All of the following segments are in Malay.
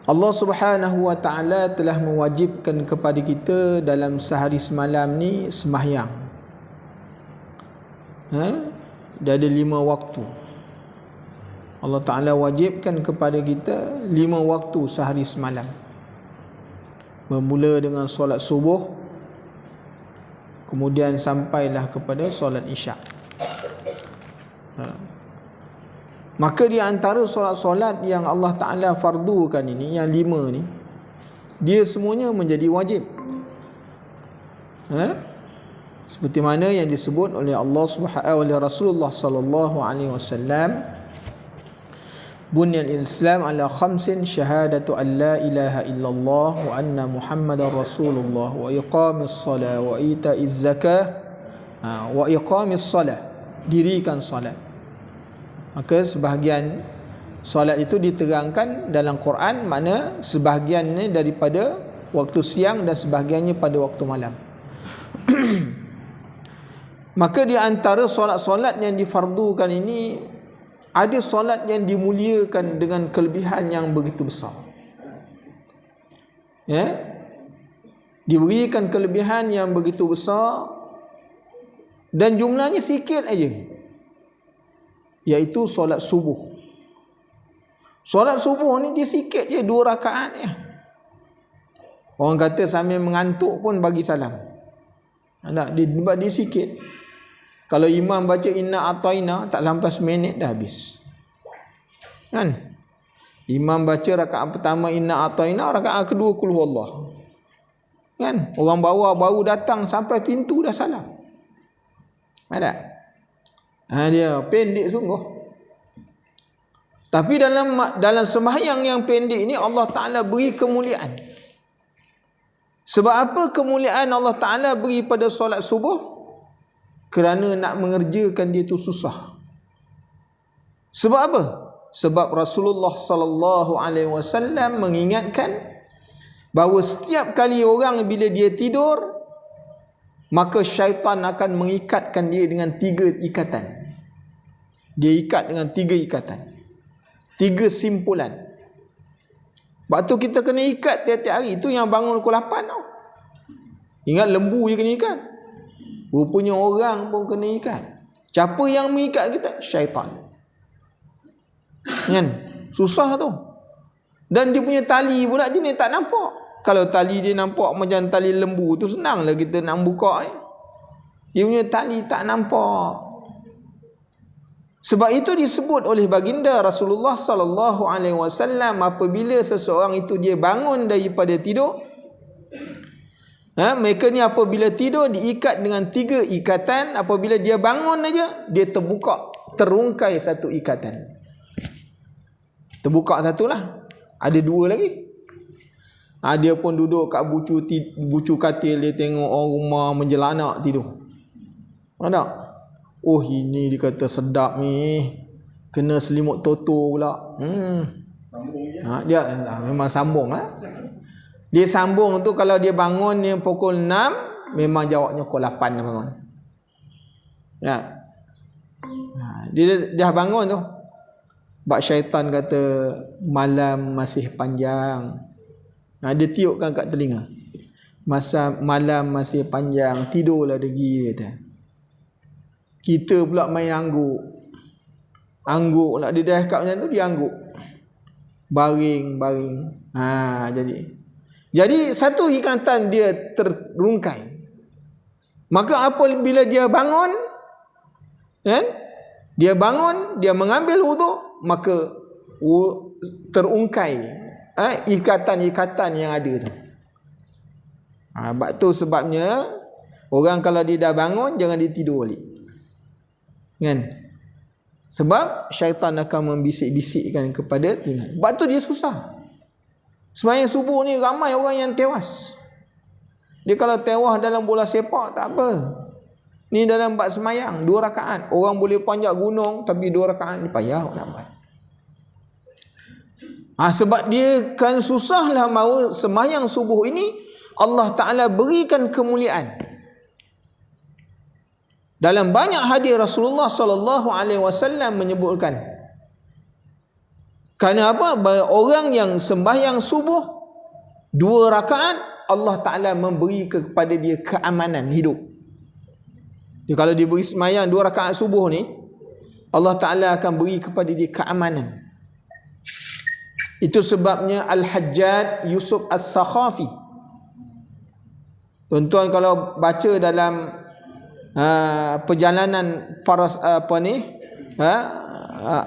Allah Subhanahu wa taala telah mewajibkan kepada kita dalam sehari semalam ni sembahyang. Dia ada 5 waktu. Allah Taala wajibkan kepada kita 5 waktu sehari semalam. Bermula dengan solat subuh, kemudian sampailah kepada solat isyak. Maka di antara solat-solat yang Allah Ta'ala fardukan ini, yang 5 ni, dia semuanya menjadi wajib. Seperti mana yang disebut oleh oleh Rasulullah sallallahu alaihi wasallam, Bunyal Islam ala khamsin, syahadatu an la ilaha illallah wa anna Muhammadar Rasulullah wa iqamis salah wa ita'iz zakah wa iqamis salah, dirikan salat. Maka sebahagian solat itu diterangkan dalam Quran, mana sebahagiannya daripada waktu siang dan sebahagiannya pada waktu malam. Maka di antara solat-solat yang difardukan ini, ada solat yang dimuliakan dengan kelebihan yang begitu besar. Diberikan kelebihan yang begitu besar dan jumlahnya sikit aja, iaitu solat subuh. Solat subuh ni dia sikit je, 2 rakaat je. Orang kata sambil mengantuk pun bagi salam. Dia sikit. Kalau imam baca inna ataina, tak sampai seminit dah habis. Kan? Imam baca rakaat pertama inna ataina, rakaat kedua qul huwallah. Kan? Orang bawah baru datang sampai pintu dah salam. Ada? Dia pendek sungguh. Tapi dalam sembahyang yang pendek ini Allah Ta'ala beri kemuliaan. Sebab apa kemuliaan Allah Ta'ala beri pada solat subuh? Kerana nak mengerjakan dia itu susah. Sebab apa? Sebab Rasulullah sallallahu alaihi wasallam mengingatkan bahawa setiap kali orang bila dia tidur, maka syaitan akan mengikatkan dia dengan 3 ikatan. Dia ikat dengan 3 ikatan, 3 simpulan. Sebab tu kita kena ikat tiap-tiap hari. Itu yang bangun pukul 8 tau. Ingat lembu je kena ikat. Rupanya orang pun kena ikat. Siapa yang mengikat kita? Syaitan. Kan? Susah tu. Dan dia punya tali pula jenis tak nampak. Kalau tali dia nampak macam tali lembu tu, senanglah kita nak buka. Dia punya tali tak nampak. Sebab itu disebut oleh baginda Rasulullah sallallahu alaihi wasallam, apabila seseorang itu dia bangun daripada tidur, mereka ni apabila tidur diikat dengan 3 ikatan. Apabila dia bangun aja, dia terungkai 1 ikatan. Terbuka 1 lah. Ada 2 lagi. Dia pun duduk kat bucu katil, dia tengok orang rumah menjelanak tidur. Ada? Oh, ini dia kata sedap ni. Kena selimut toto pula. Dia memang sambung lah. Dia sambung tu, kalau dia bangun dia pukul 6, memang jawabnya pukul 8 dia bangun. Dia dah bangun tu. Sebab syaitan kata malam masih panjang. Dia tiupkan kat telinga. Malam masih panjang, tidurlah lagi, dia kata. Kita pula main angguk. Angguk lah. Dia dah kat macam tu, dia angguk. Baring. Jadi 1 ikatan dia terungkai. Maka apabila dia bangun, kan? Dia bangun, dia mengambil wuduk, maka terungkai ikatan-ikatan yang ada tu. Sebabnya orang kalau dia dah bangun, jangan dia tidur balik. Kan? Sebab syaitan akan membisik-bisikkan kepada telinga. Sebab tu dia susah. Sembahyang subuh ni ramai orang yang tewas. Dia kalau tewas dalam bola sepak tak apa. Ni dalam bab sembahyang 2 rakaat. Orang boleh panjat gunung tapi 2 rakaat ni payah nak buat. Sebab dia kan susahlah mahu sembahyang subuh ini Allah Ta'ala berikan kemuliaan. Dalam banyak hadis Rasulullah sallallahu alaihi wasallam menyebutkan Kerana apa? Orang yang sembahyang subuh 2 rakaat, Allah Ta'ala memberi kepada dia keamanan hidup. Dia kalau dia beri sembahyang 2 rakaat subuh ni, Allah Ta'ala akan beri kepada dia keamanan. Itu sebabnya Al-Hajjaj Yusuf As-Sakhafi, tuan-tuan kalau baca dalam perjalanan para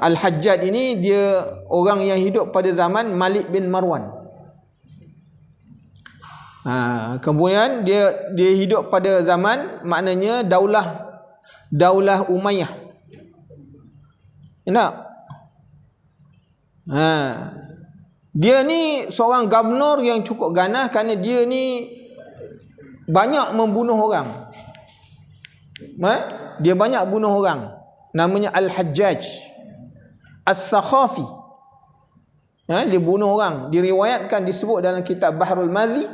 Al-Hajjaj ini, dia orang yang hidup pada zaman Malik bin Marwan. Kemudian dia hidup pada zaman, maknanya Daulah Umayyah. Enak? Dia ni seorang gubernur yang cukup ganas kerana dia ni banyak membunuh orang. Dia banyak bunuh orang. Namanya Al-Hajjaj As-Sakhafi. Dia bunuh orang. Diriwayatkan, disebut dalam kitab Bahrul Mazi,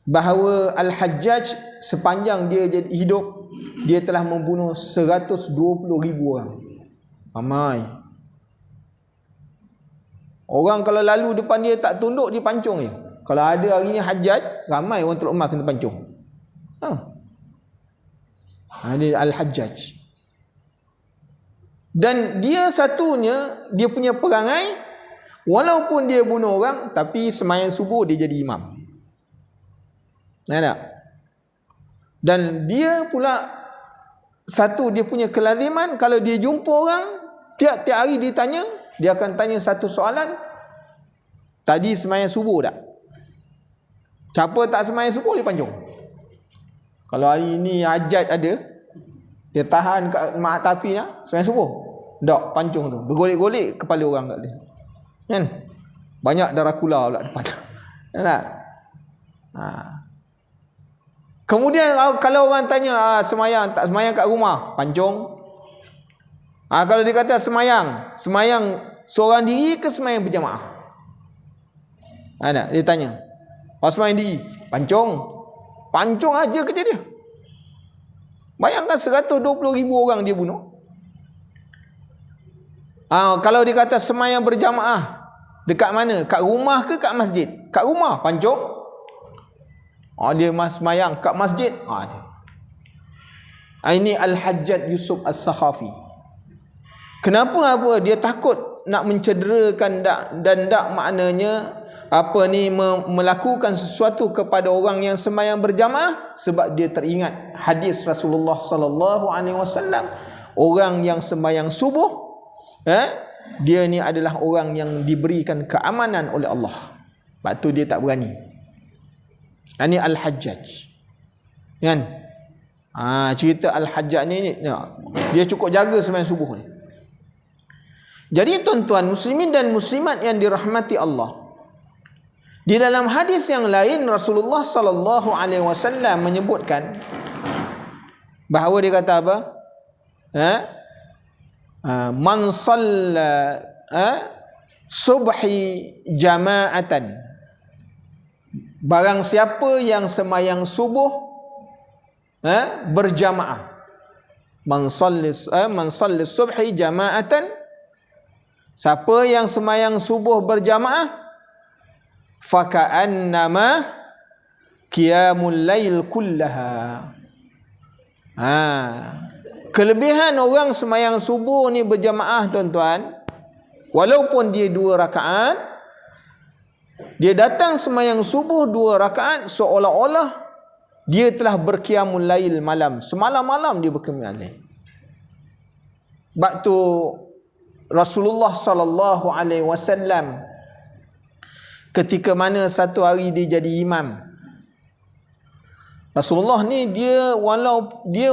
bahawa Al-Hajjaj sepanjang dia hidup, dia telah membunuh 120,000 orang. Ramai. Orang kalau lalu depan dia tak tunduk, dia pancung je. Kalau ada hari ni Hajjaj, ramai orang Teluk Mas kena pancung. Dia Al-Hajjaj. Dan dia satunya, dia punya perangai, walaupun dia bunuh orang, tapi sembahyang subuh dia jadi imam. Tak? Dan dia pula satu, dia punya kelaziman, kalau dia jumpa orang, tiap-tiap hari dia tanya, dia akan tanya satu soalan, tadi sembahyang subuh tak? Siapa tak sembahyang subuh, dia pancung. Kalau hari ni hajat ada, dia tahan kat mak tapi nak sembahyang subuh, tak, pancung tu, bergolek-golek kepala orang kat dia, kan? Banyak darah kula pula depan. Tak? Kemudian kalau orang tanya semayang tak semayang kat rumah, pancung. Kalau dia kata semayang seorang diri ke semayang berjamaah? Dia tanya. Semayang diri, pancung aja kerja dia. Bayangkan 120,000 orang dia bunuh. Kalau dia kata semayang berjamaah, dekat mana? Kat rumah ke kat masjid? Kat rumah, pancung. Dia semayang kat masjid. Ini Al-Hajjaj Yusuf As-Sakhafi. Kenapa? Dia takut nak mencederakan dan tak maknanya melakukan sesuatu kepada orang yang sembahyang berjamaah, sebab dia teringat hadis Rasulullah sallallahu alaihi wasallam, orang yang sembahyang subuh, dia ni adalah orang yang diberikan keamanan oleh Allah. Sebab tu dia tak berani. Ini Al-Hajjaj, kan? Cerita Al-Hajjaj ni dia cukup jaga sembahyang subuh ni. Jadi tuan-tuan muslimin dan muslimat yang dirahmati Allah, di dalam hadis yang lain Rasulullah sallallahu alaihi wasallam menyebutkan bahawa dia kata apa? Man shalla subhi jama'atan, barang siapa yang sembahyang subuh berjamaah. Man salli subhi jama'atan, siapa yang sembahyang subuh berjamaah, faka'annama qiyamul lail kullaha. Kelebihan orang sembahyang subuh ni berjamaah tuan-tuan, walaupun dia 2 rakaat, dia datang sembahyang subuh 2 rakaat, seolah-olah dia telah berqiyamul lail malam, semalam-malam dia berqiyamul lail. Sebab tu Rasulullah sallallahu alaihi wasallam ketika mana satu hari dia jadi imam, Rasulullah ni dia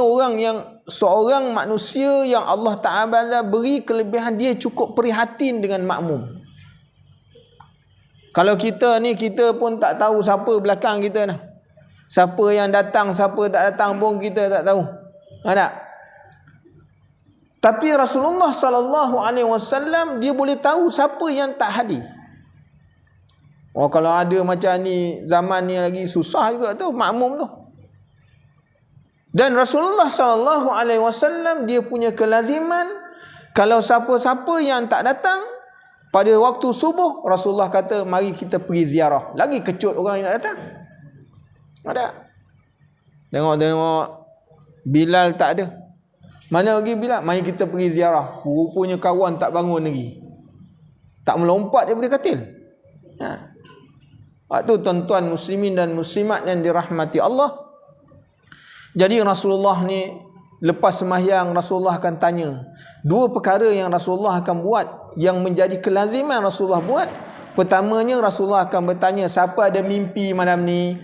orang yang seorang manusia yang Allah Ta'ala beri kelebihan, dia cukup prihatin dengan makmum. Kalau kita ni, kita pun tak tahu siapa belakang kita nah. Siapa yang datang, siapa tak datang pun kita tak tahu. Tak? Tapi Rasulullah sallallahu alaihi wasallam dia boleh tahu siapa yang tak hadir. Kalau ada macam ni, zaman ni lagi susah juga tu makmum tu. Dan Rasulullah sallallahu alaihi wasallam dia punya kelaziman, kalau siapa-siapa yang tak datang, pada waktu subuh Rasulullah kata mari kita pergi ziarah. Lagi kecut orang yang nak datang. Ada. Tengok Bilal tak ada. Mana lagi Bilal? Mari kita pergi ziarah. Rupanya kawan tak bangun lagi. Tak melompat daripada katil. Waktu tuan-tuan muslimin dan muslimat yang dirahmati Allah. Jadi Rasulullah ni lepas sembahyang Rasulullah akan tanya. Dua perkara yang Rasulullah akan buat yang menjadi kelaziman Rasulullah buat. Pertamanya Rasulullah akan bertanya, siapa ada mimpi malam ni?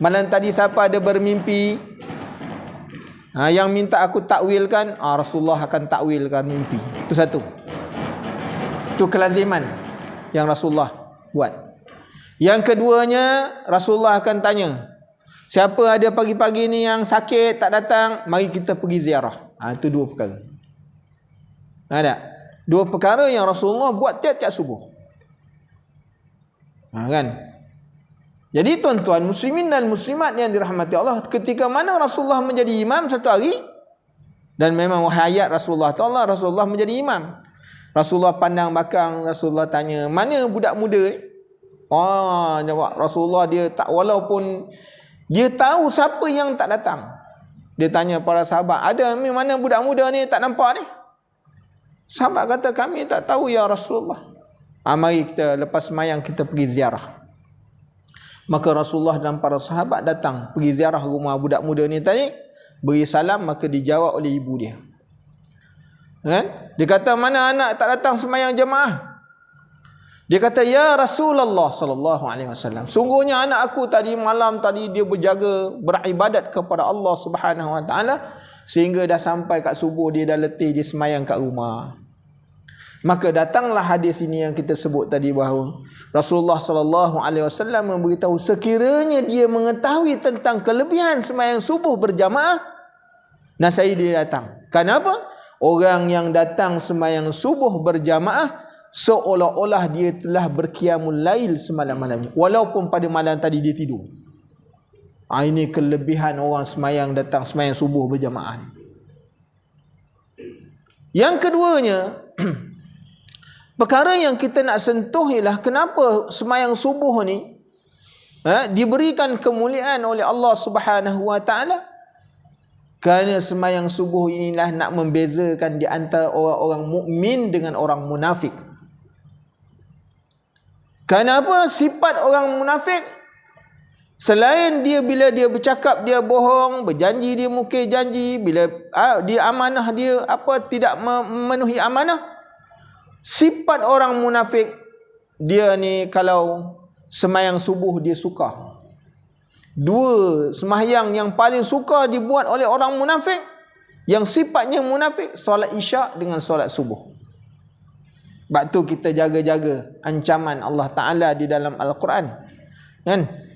Malam tadi siapa ada bermimpi? Yang minta aku takwilkan, Rasulullah akan takwilkan mimpi. Itu satu. Itu kelaziman yang Rasulullah buat. Yang keduanya, Rasulullah akan tanya, siapa ada pagi-pagi ni yang sakit tak datang, mari kita pergi ziarah. Itu dua perkara. Ada dua perkara yang Rasulullah buat tiap-tiap subuh. Kan? Jadi tuan-tuan muslimin dan muslimat yang dirahmati Allah, ketika mana Rasulullah menjadi imam satu hari, dan memang hayat Rasulullah Ta'ala, Rasulullah menjadi imam. Rasulullah pandang belakang, Rasulullah tanya, mana budak muda ni? Jawab Rasulullah, dia tak, walaupun dia tahu siapa yang tak datang. Dia tanya para sahabat, ada mana budak muda ni tak nampak ni? Sahabat kata, kami tak tahu ya Rasulullah. Mari kita lepas sembahyang kita pergi ziarah. Maka Rasulullah dan para sahabat datang pergi ziarah rumah budak muda ni tadi, beri salam, maka dijawab oleh ibu dia. Kan? Dia kata, mana anak tak datang sembahyang jemaah? Dia kata, ya Rasulullah sallallahu alaihi wasallam, sungguhnya anak aku tadi malam tadi dia berjaga beribadat kepada Allah Subhanahu wa taala sehingga dah sampai kat subuh dia dah letih, dia sembahyang kat rumah. Maka datanglah hadis ini yang kita sebut tadi, bahawa Rasulullah sallallahu alaihi wasallam memberitahu sekiranya dia mengetahui tentang kelebihan sembahyang subuh berjamaah, nasai dia datang. Kenapa? Orang yang datang sembahyang subuh berjamaah seolah-olah dia telah berqiyamul lail semalam-malamnya, walaupun pada malam tadi dia tidur. Ini kelebihan orang sembahyang datang sembahyang subuh berjamaah. Yang keduanya, perkara yang kita nak sentuh ialah kenapa sembahyang subuh ni diberikan kemuliaan oleh Allah Subhanahu wa taala. Kerana sembahyang subuh inilah nak membezakan di antara orang-orang mukmin dengan orang munafik. Kenapa sifat orang munafik? Selain dia bila dia bercakap dia bohong, berjanji dia mungkir janji, bila dia amanah dia tidak memenuhi amanah. Sifat orang munafik, dia ni kalau sembahyang subuh dia suka. Dua sembahyang yang paling suka dibuat oleh orang munafik, yang sifatnya munafik, solat isyak dengan solat subuh. Sebab tu kita jaga-jaga ancaman Allah Ta'ala di dalam Al-Quran. Kan?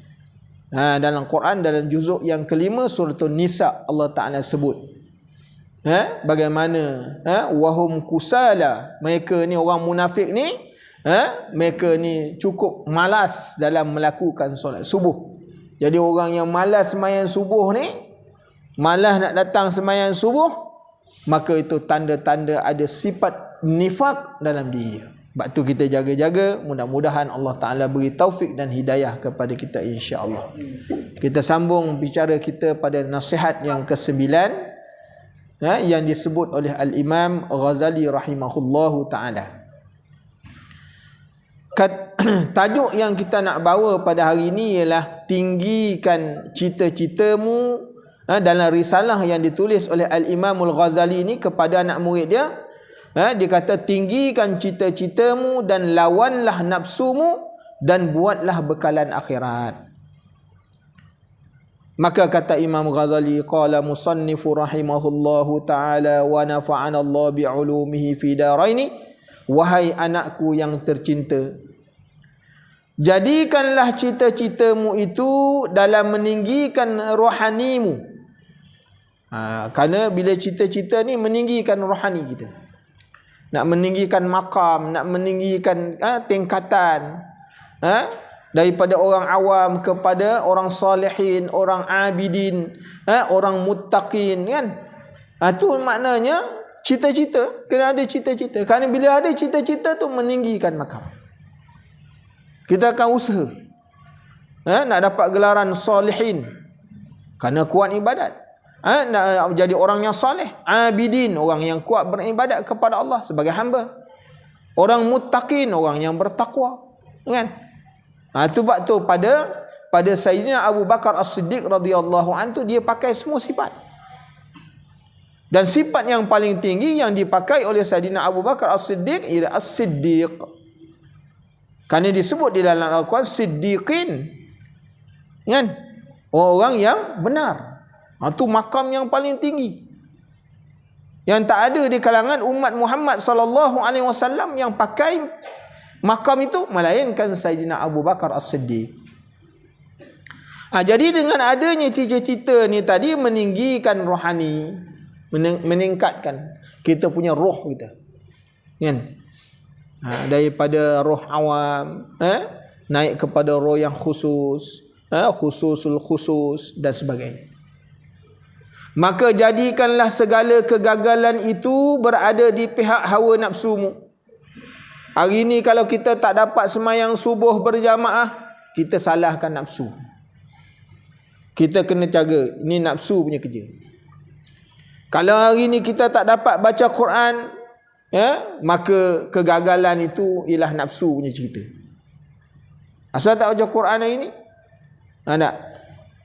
Dalam Quran, dalam juzuk yang kelima surah Nisa, Allah Ta'ala sebut bagaimana wahum kusala, mereka ni orang munafik ni, mereka ni cukup malas dalam melakukan solat subuh. Jadi orang yang malas sembahyang subuh ni, malas nak datang sembahyang subuh, maka itu tanda-tanda ada sifat nifak dalam diri dia. Sebab tu kita jaga-jaga, mudah-mudahan Allah Ta'ala beri taufik dan hidayah kepada kita insya-Allah. Kita sambung bicara kita pada nasihat yang ke-9 yang disebut oleh Al-Imam Ghazali rahimahullahu ta'ala. Tajuk yang kita nak bawa pada hari ini ialah tinggikan cita-citamu, dalam risalah yang ditulis oleh Al-Imamul Ghazali ini kepada anak murid dia. Dia kata, tinggikan cita-citamu dan lawanlah nafsumu dan buatlah bekalan akhirat. Maka kata Imam Ghazali, qala musannifu rahimahullahu ta'ala wa nafa'ana Allah bi'ulumihi fi daraini, wahai anakku yang tercinta, jadikanlah cita-citamu itu dalam meninggikan rohanimu. Kerana bila cita-cita ni meninggikan rohani kita, nak meninggikan makam, nak meninggikan tingkatan, daripada orang awam kepada orang salihin, orang abidin, orang muttaqin, kan? Itu maknanya cita-cita, kena ada cita-cita. Kerana bila ada cita-cita tu meninggikan makam. Kita akan usaha nak dapat gelaran salihin, kerana kuat ibadat. Nak jadi orang yang soleh, abidin, orang yang kuat beribadat kepada Allah sebagai hamba. Orang muttaqin, orang yang bertakwa. Kan? Itu sebab tu pada Sayyidina Abu Bakar As-Siddiq radhiyallahu anhu, dia pakai semua sifat. Dan sifat yang paling tinggi yang dipakai oleh Sayyidina Abu Bakar As-Siddiq ialah As-Siddiq. Kerana disebut di dalam Al-Quran Siddiqin. Kan? Orang yang benar. Itu makam yang paling tinggi. Yang tak ada di kalangan umat Muhammad sallallahu alaihi wasallam yang pakai makam itu melainkan Sayyidina Abu Bakar As-Siddiq. Jadi dengan adanya cita-cita ni tadi meninggikan rohani, meningkatkan kita punya roh kita. Kan? Daripada roh awam, naik kepada roh yang khusus, khususul khusus dan sebagainya. Maka jadikanlah segala kegagalan itu berada di pihak hawa nafsumu. Hari ini kalau kita tak dapat sembahyang subuh berjamaah, kita salahkan nafsu. Kita kena jaga, ini nafsu punya kerja. Kalau hari ini kita tak dapat baca Quran, maka kegagalan itu ialah nafsu punya cerita. Asal tak baca Quran hari ini? Tak.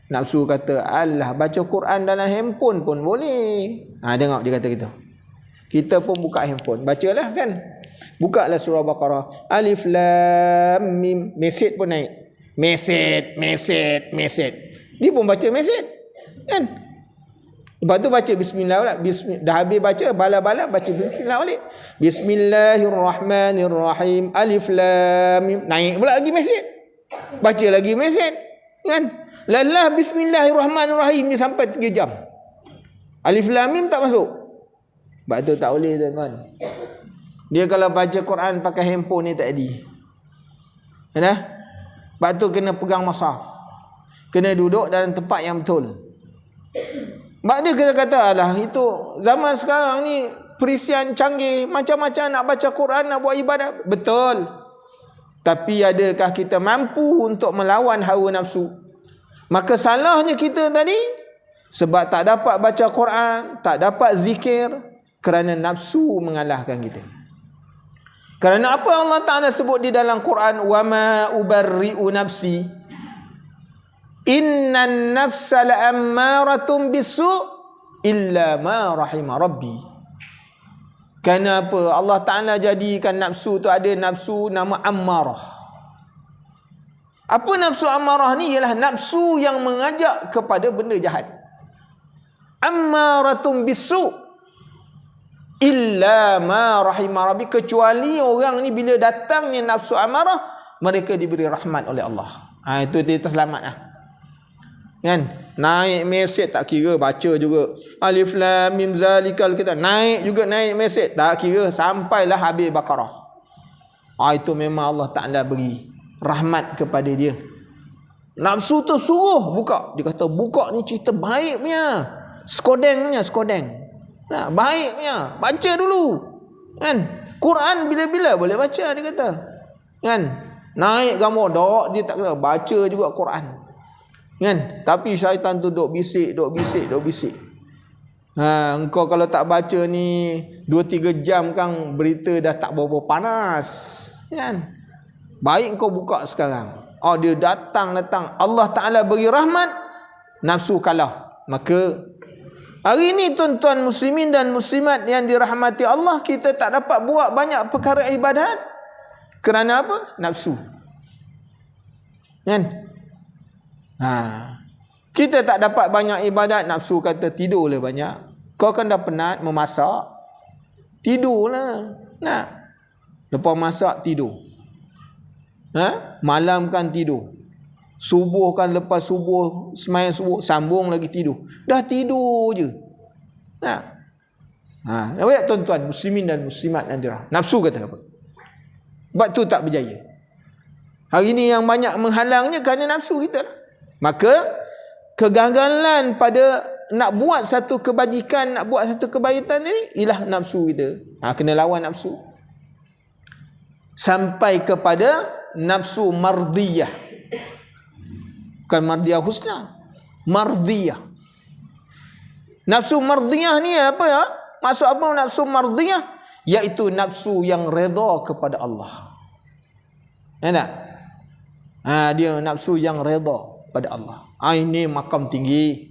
Nafsu kata, alah baca Quran dalam handphone pun boleh. Tengok dia kata gitu. Kita pun buka handphone, bacalah kan. Bukalah surah Baqarah. Alif Lam Mim. Mesej pun naik. Mesej. Dia pun baca mesej. Kan? Lepas tu baca bismillah pula. Dah habis baca, bala-bala baca bismillah balik. Bismillahirrahmanirrahim. Alif Lam Mim. Naik pula lagi mesej. Baca lagi mesej. Kan? Lelah bismillahirrahmanirrahim ni sampai 3 jam. Alif Lam Mim tak masuk. Sebab tu tak boleh tuan-tuan. Dia kalau baca Quran pakai handphone ni tak jadi. Sebab tu kena pegang mushaf. Kena duduk dalam tempat yang betul. Sebab dia kata, alah itu zaman sekarang ni perisian canggih, macam-macam nak baca Quran, nak buat ibadat. Betul. Tapi adakah kita mampu untuk melawan hawa nafsu? Maka salahnya kita tadi sebab tak dapat baca Quran, tak dapat zikir, kerana nafsu mengalahkan kita. Kerana apa Allah Ta'ala sebut di dalam Quran, wa ma ubarri'u nafsi innan nafsa la'ammaratun bisu' illa ma rahima rabbi. Kenapa Allah Ta'ala jadikan nafsu tu ada nafsu nama ammarah. Apa nafsu amarah ni? Ialah nafsu yang mengajak kepada benda jahat. Ammaratun bisu' illa ma rahimah rabbi. Kecuali orang ni bila datangnya nafsu amarah, mereka diberi rahmat oleh Allah. Itu kita selamat lah. Kan? Naik mesej tak kira, baca juga. Alif Lam Mim zalikal kita. Naik mesej tak kira, sampailah habis Baqarah. Itu memang Allah Ta'ala beri rahmat kepada dia. Nafsu tu suruh buka. Dia kata buka ni cerita baik punya. Skodeng. Baik punya. Baca dulu. Kan? Quran bila-bila boleh baca, dia kata. Kan? Naik gambar dok, dia tak kata baca juga Quran. Kan? Tapi syaitan tu duk bisik. Engkau kalau tak baca ni 2-3 jam kan berita dah tak berapa panas. Kan? Baik kau buka sekarang. Dia datang. Allah Ta'ala beri rahmat, nafsu kalah. Maka hari ini tuan-tuan muslimin dan muslimat yang dirahmati Allah, kita tak dapat buat banyak perkara ibadat. Kerana apa? Nafsu. Kan? Kita tak dapat banyak ibadat, nafsu kata tidurlah banyak. Kau kan dah penat memasak, tidurlah. Lepas masak tidur. Malam kan tidur. Subuh kan lepas subuh, sembahyang subuh, sambung lagi tidur. Dah tidur je. Baik tuan-tuan muslimin dan muslimat yang dirahmati. Nafsu kata apa? Sebab tu tak berjaya. Hari ini yang banyak menghalangnya kerana nafsu kita lah. Maka kegagalan pada nak buat satu kebajikan, nak buat satu kebaikan ni ialah nafsu kita. Kena lawan nafsu. Sampai kepada nafsu mardiyah. Bukan mardiyah husna. Mardiyah. Nafsu mardiyah ni apa ya? Maksud apa nafsu mardiyah? Iaitu nafsu yang redha kepada Allah. Tak? Dia nafsu yang redha pada Allah. Ini makam tinggi.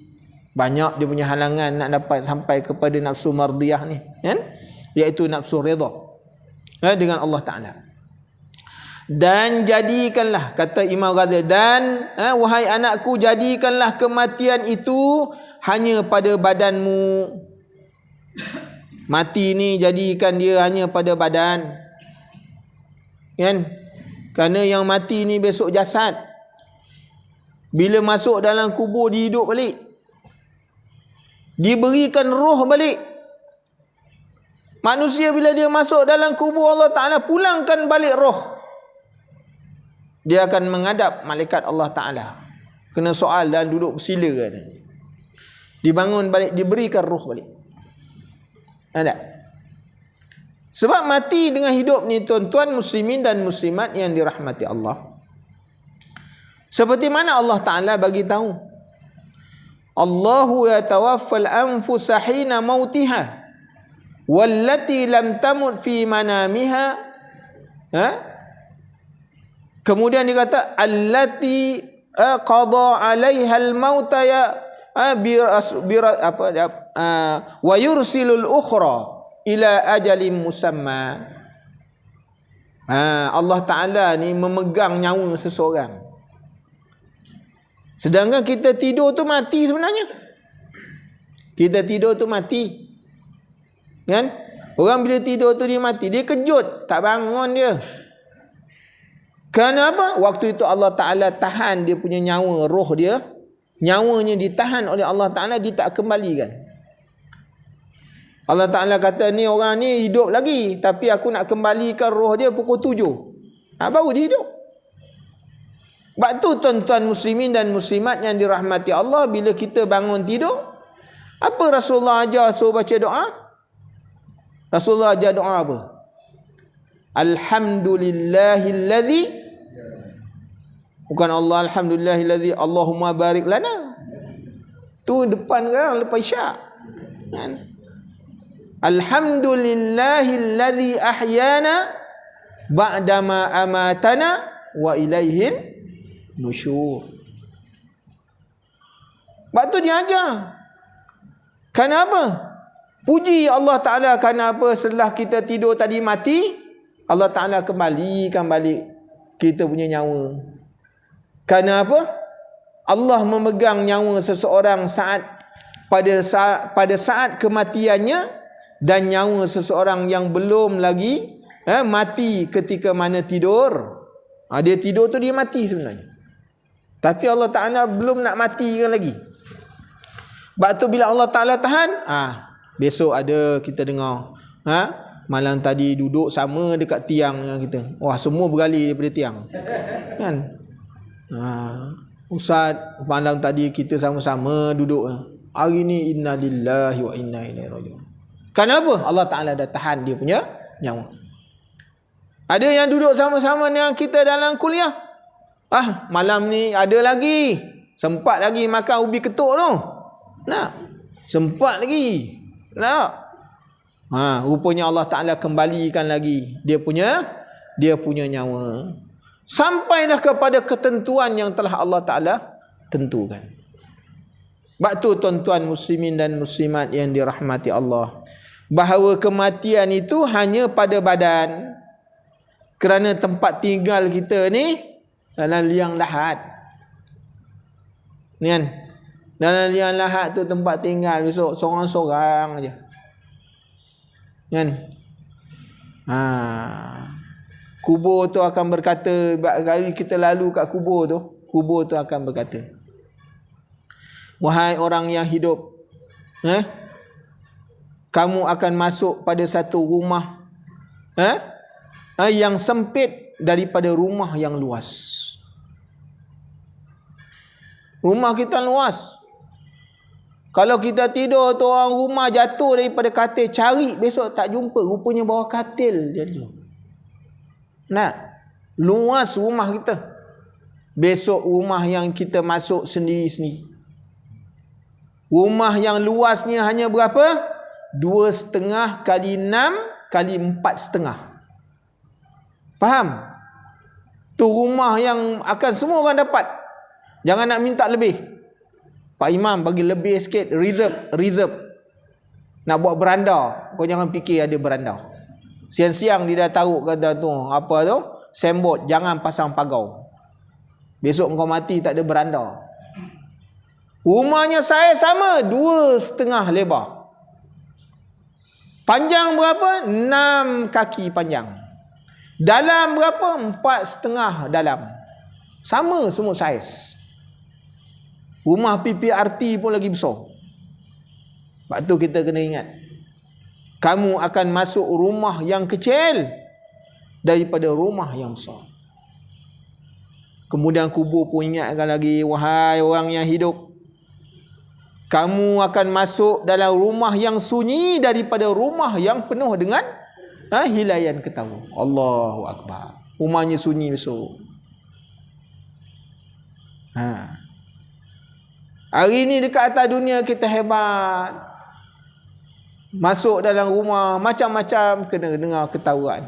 Banyak dia punya halangan nak dapat sampai kepada nafsu mardiyah ni, kan? Iaitu nafsu redha dengan Allah Ta'ala. Dan jadikanlah, kata Imam Ghazali, dan wahai anakku, jadikanlah kematian itu hanya pada badanmu. Mati ni jadikan dia hanya pada badan, kan? Kerana yang mati ni besok jasad. Bila masuk dalam kubur dihidup balik, diberikan roh balik. Manusia bila dia masuk dalam kubur, Allah Ta'ala pulangkan balik roh. Dia akan menghadap malaikat Allah Ta'ala, kena soal dan duduk bersila kan. Dibangun balik, diberikan roh balik. Ada. Sebab mati dengan hidup ni, tuan-tuan muslimin dan muslimat yang dirahmati Allah, seperti mana Allah Ta'ala bagi tahu, Allahu yatawaffal anfusa hina mautiha wallati lam tamut fi manamiha. Kemudian dia kata allati qada 'alaiha al-mauta ya wa yursilul ukhra ila ajalin musamma. Allah Ta'ala ni memegang nyawa seseorang. Sedangkan kita tidur tu mati sebenarnya. Kita tidur tu mati. Kan? Orang bila tidur tu dia mati, dia kejut, tak bangun dia. Kenapa? Waktu itu Allah Ta'ala tahan dia punya nyawa, roh dia. Nyawanya ditahan oleh Allah Ta'ala, dia tak kembalikan. Allah Ta'ala kata, ni orang ni hidup lagi, tapi aku nak kembalikan roh dia pukul 7. Baru dia hidup. Sebab tu tuan-tuan muslimin dan muslimat yang dirahmati Allah, bila kita bangun tidur, apa Rasulullah ajar suruh baca doa? Rasulullah ajar doa apa? Alhamdulillahillazi, bukan Allah alhamdulillahillazi Allahumma barik lana. Tu depan kan lepas isyak. Kan? Alhamdulillahillazi ahyana ba'dama amatana wa ilaihin nusyur. Sebab tu dia ajar. Kenapa? Puji Allah Ta'ala. Kenapa setelah kita tidur tadi mati, Allah Ta'ala kembalikan balik kita punya nyawa. Kenapa? Allah memegang nyawa seseorang pada saat kematiannya, dan nyawa seseorang yang belum lagi mati ketika mana tidur. Dia tidur tu dia mati sebenarnya. Tapi Allah Ta'ala belum nak matikan lagi. Sebab tu bila Allah Ta'ala tahan, besok ada kita dengar, malam tadi duduk sama dekat tiang dengan kita. Wah, semua beralih daripada tiang. Kan? Ustaz, malam tadi kita sama-sama duduk. Hari ni inna lillahi wa inna ilaihi raji'un. Kenapa? Allah Ta'ala dah tahan dia punya nyawa. Ada yang duduk sama-sama dengan kita dalam kuliah. Malam ni ada lagi. Sempat lagi makan ubi ketuk tu. Nak? Sempat lagi. Nak? Rupanya Allah Ta'ala kembalikan lagi dia punya nyawa. Sampailah kepada ketentuan yang telah Allah Ta'ala tentukan. Sebab tu tuan-tuan muslimin dan muslimat yang dirahmati Allah, bahawa kematian itu hanya pada badan. Kerana tempat tinggal kita ni dalam liang lahat. Ni kan? Dalam liang lahat tu tempat tinggal, besok sorang-sorang aja. Kan? Kubur tu akan berkata, kali kita lalu kat kubur tu akan berkata, wahai orang yang hidup, kamu akan masuk pada satu rumah yang sempit daripada rumah yang luas. Rumah kita luas. Kalau kita tidur tu orang rumah jatuh daripada katil, cari besok tak jumpa, rupanya bawah katil dia tu. Nah, luas rumah kita. Besok rumah yang kita masuk sendiri-sendiri. Rumah yang luasnya hanya berapa? 2,5 kali 6 kali 4,5. Faham? Tu rumah yang akan semua orang dapat. Jangan nak minta lebih. Pak Imam bagi lebih sikit, reserve. Nak buat beranda, kau jangan fikir ada beranda. Siang-siang dia dah taruh kata tu, apa tu? Sembot, jangan pasang pagar. Besok kau mati tak ada beranda. Rumahnya saya sama, 2,5 lebar. Panjang berapa? 6 kaki panjang. Dalam berapa? 4,5 dalam. Sama semua saiz. Rumah PPRT pun lagi besar. Sebab tu kita kena ingat. Kamu akan masuk rumah yang kecil daripada rumah yang besar. Kemudian kubur pun ingatkan lagi, wahai orang yang hidup, kamu akan masuk dalam rumah yang sunyi daripada rumah yang penuh dengan hilaian ketawa. Allahu Akbar. Rumahnya sunyi besok. Hari ni dekat atas dunia kita hebat. Masuk dalam rumah macam-macam kena dengar ketawaan.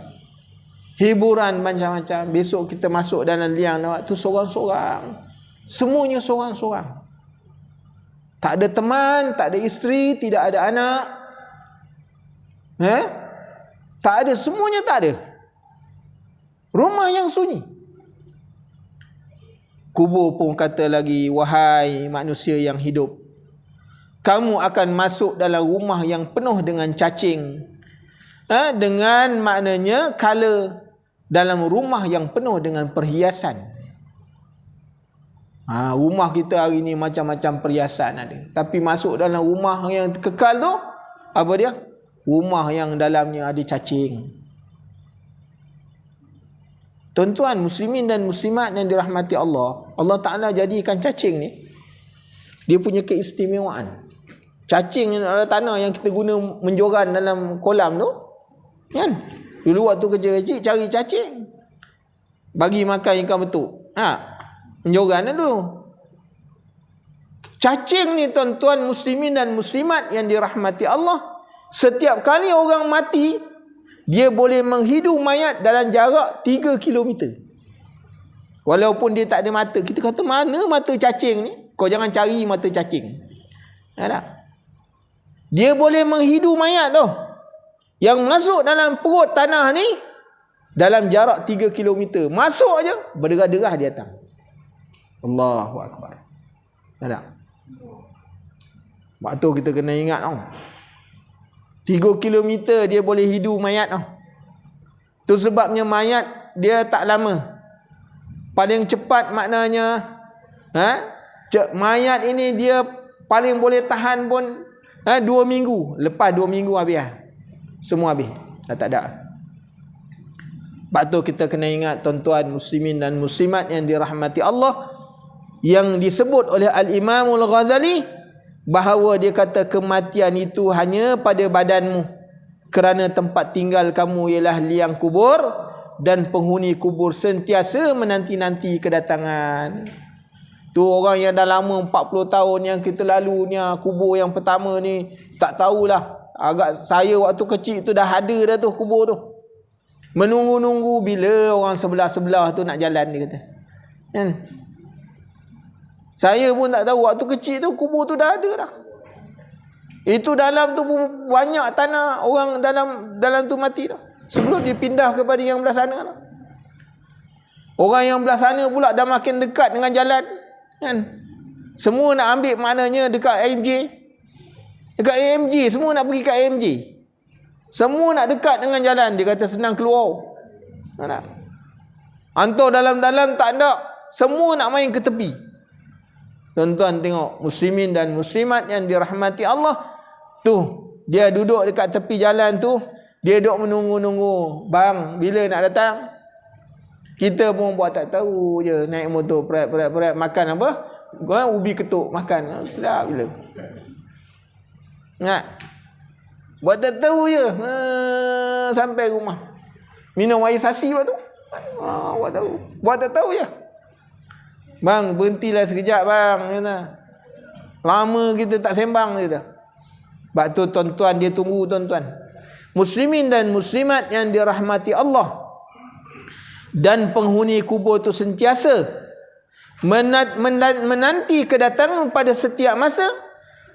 Hiburan macam-macam. Besok kita masuk dalam liang tu seorang-seorang. Semuanya seorang-seorang. Tak ada teman, tak ada isteri, tidak ada anak. Tak ada, semuanya tak ada. Rumah yang sunyi. Kubur pun kata lagi, wahai manusia yang hidup, kamu akan masuk dalam rumah yang penuh dengan cacing. Dengan maknanya kala dalam rumah yang penuh dengan perhiasan. Rumah kita hari ni macam-macam perhiasan ada. Tapi masuk dalam rumah yang kekal tu, apa dia? Rumah yang dalamnya ada cacing. Tuan-tuan muslimin dan muslimat yang dirahmati Allah, Allah Ta'ala jadikan cacing ni, dia punya keistimewaan. Cacing yang ada tanah yang kita guna menjoran dalam kolam tu, kan? Dulu waktu kecil-kecil cari cacing, bagi makan ikan betuk. Menjoran dulu. Cacing ni tuan-tuan muslimin dan muslimat yang dirahmati Allah, setiap kali orang mati, dia boleh menghidu mayat dalam jarak 3 km. Walaupun dia tak ada mata. Kita kata, mana mata cacing ni? Kau jangan cari mata cacing. Tak? Dia boleh menghidu mayat tu, yang masuk dalam perut tanah ni dalam jarak 3 km. Masuk aja berderah-derah di atas. Allahu Akbar. Tak? Sebab tu kita kena ingat tau. 3 km dia boleh hidu mayat tau. Tu sebabnya mayat dia tak lama. Paling cepat maknanya mayat ini dia paling boleh tahan pun 2 minggu. Lepas 2 minggu habis. Semua habis. Dah tak ada. Sebab tu kita kena ingat tuan-tuan muslimin dan muslimat yang dirahmati Allah, yang disebut oleh Al-Imamul Ghazali, bahawa dia kata kematian itu hanya pada badanmu, kerana tempat tinggal kamu ialah liang kubur, dan penghuni kubur sentiasa menanti-nanti kedatangan. Tu orang yang dah lama 40 tahun yang kita lalu ni, kubur yang pertama ni, tak tahulah. Agak saya waktu kecil tu dah ada dah tu kubur tu. Menunggu-nunggu bila orang sebelah-sebelah tu nak jalan, dia kata. Kan? Saya pun tak tahu waktu kecil tu kubur tu dah ada dah. Itu dalam tu banyak tanah orang dalam tu mati dah. Sebelum dipindah kepada yang belah sana dah. Orang yang belah sana pula dah makin dekat dengan jalan. Kan? Semua nak ambil maknanya dekat AMJ. Dekat AMJ, semua nak pergi kat AMJ. Semua nak dekat dengan jalan. Dia kata senang keluar. Tak? Hantar dalam-dalam tak ada. Semua nak main ke tepi. Tuan-tuan tengok, muslimin dan muslimat yang dirahmati Allah, tu dia duduk dekat tepi jalan tu, dia duduk menunggu-nunggu, bang bila nak datang. Kita pun buat tak tahu je, naik motor perat makan apa? Ubi ketuk makan. Sedap bila. Ingat. Buat tak tahu je. Sampai rumah. Minum air sasi lepas tu. Buat tak tahu je. Bang, berhentilah sekejap bang. Kata. Lama kita tak sembang. Kata. Sebab tu tuan-tuan, dia tunggu tuan-tuan. Muslimin dan muslimat yang dirahmati Allah. Dan penghuni kubur tu sentiasa menanti kedatangan pada setiap masa,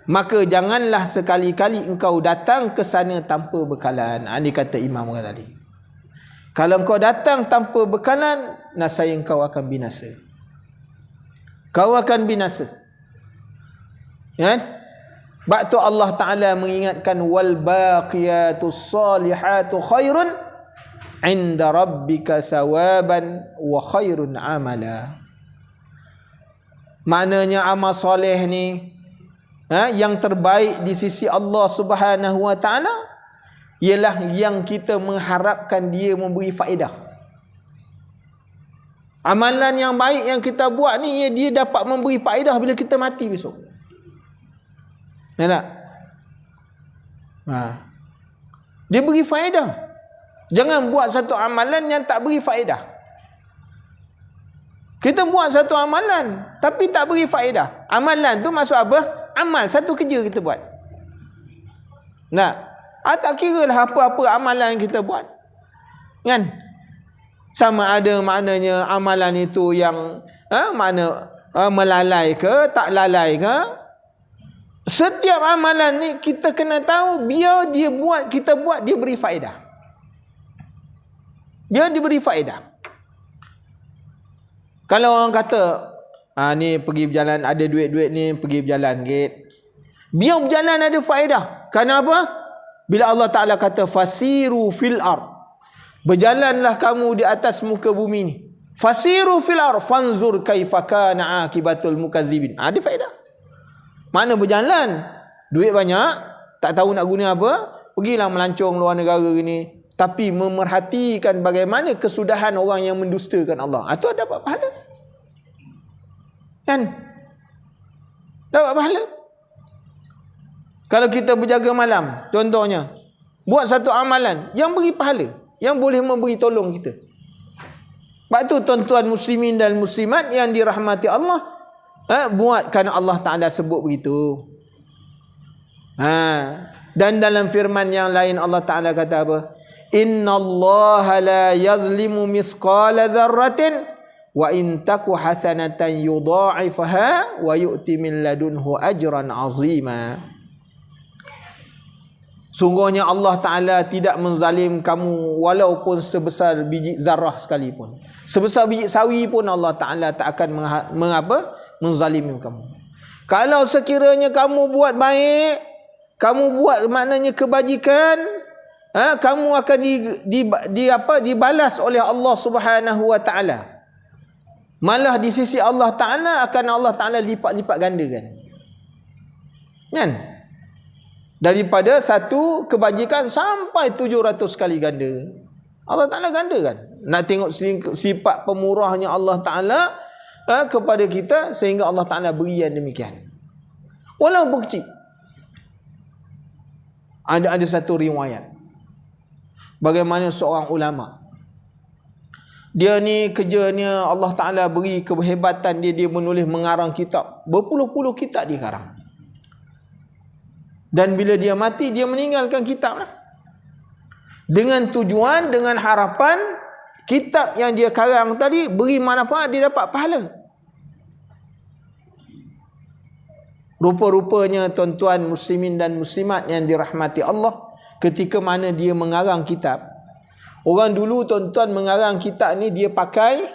maka janganlah sekali-kali engkau datang ke sana tanpa bekalan. Ini kata Imam Ghazali. Kalau engkau datang tanpa bekalan, nasaya engkau akan binasa. Kau akan binasa. Ya? Sebab tu Allah Ta'ala mengingatkan, wal baqiyatus salihatu khairun inda rabbika sawaban wa khairun amala. Maknanya amal soleh ni yang terbaik di sisi Allah Subhanahu wa taala ialah yang kita mengharapkan dia memberi faedah. Amalan yang baik yang kita buat ni, dia dapat memberi faedah bila kita mati besok. Ya tak? Dia beri faedah. Jangan buat satu amalan yang tak beri faedah. Kita buat satu amalan tapi tak beri faedah. Amalan tu maksud apa? Amal, satu kerja kita buat. Nah, tak kira lah apa-apa amalan yang kita buat. Kan? Sama ada maknanya amalan itu yang melalai ke, tak lalai ke. Setiap amalan ni kita kena tahu biar dia buat, kita buat, dia beri faedah. Dia diberi faedah. Kalau orang kata, ni pergi berjalan, ada duit-duit ni, pergi berjalan sikit. Biar berjalan ada faedah. Kenapa? Bila Allah Ta'ala kata, fasiru fil ard. Berjalanlah kamu di atas muka bumi ni. Fasiru fil ard, fanzur kaifa kana akibatul mukazibin. Ada faedah. Mana berjalan, duit banyak, tak tahu nak guna apa, pergilah melancong luar negara ni. Tapi memerhatikan bagaimana kesudahan orang yang mendustakan Allah. Itu dapat pahala. Kan? Dapat pahala. Kalau kita berjaga malam, contohnya, buat satu amalan yang beri pahala, yang boleh memberi tolong kita. Sebab tu tuan-tuan muslimin dan muslimat yang dirahmati Allah, buat kerana Allah Ta'ala sebut begitu. Dan dalam firman yang lain Allah Ta'ala kata apa? Inna Allah la yazlimu misqala dzarratin wa in taku hasanatan yudha'ifaha wa yu'ti min ladunhu ajran 'azima. Sungguhnya Allah Ta'ala tidak menzalim kamu walaupun sebesar biji zarah sekalipun. Sebesar biji sawi pun Allah Ta'ala tak akan menzalimi kamu. Kalau sekiranya kamu buat baik, kamu buat maknanya kebajikan, kamu akan dibalas oleh Allah Subhanahu wa taala. Malah di sisi Allah Taala akan Allah Taala lipat-lipat gandakan. Kan? Daripada satu kebajikan sampai 700 kali ganda. Allah Taala gandakan. Nak tengok sifat pemurahnya Allah Taala kepada kita sehingga Allah Taala beri yang demikian. Walaupun kecil. Ada satu riwayat. Bagaimana seorang ulama, dia ni kerjanya Allah Ta'ala beri kehebatan dia menulis mengarang kitab. Berpuluh-puluh kitab dia karang. Dan bila dia mati, dia meninggalkan kitab lah. Dengan tujuan, dengan harapan kitab yang dia karang tadi beri manfaat, dia dapat pahala. Rupa-rupanya tuan-tuan muslimin dan muslimat yang dirahmati Allah, ketika mana dia mengarang kitab. Orang dulu tuan-tuan mengarang kitab ni dia pakai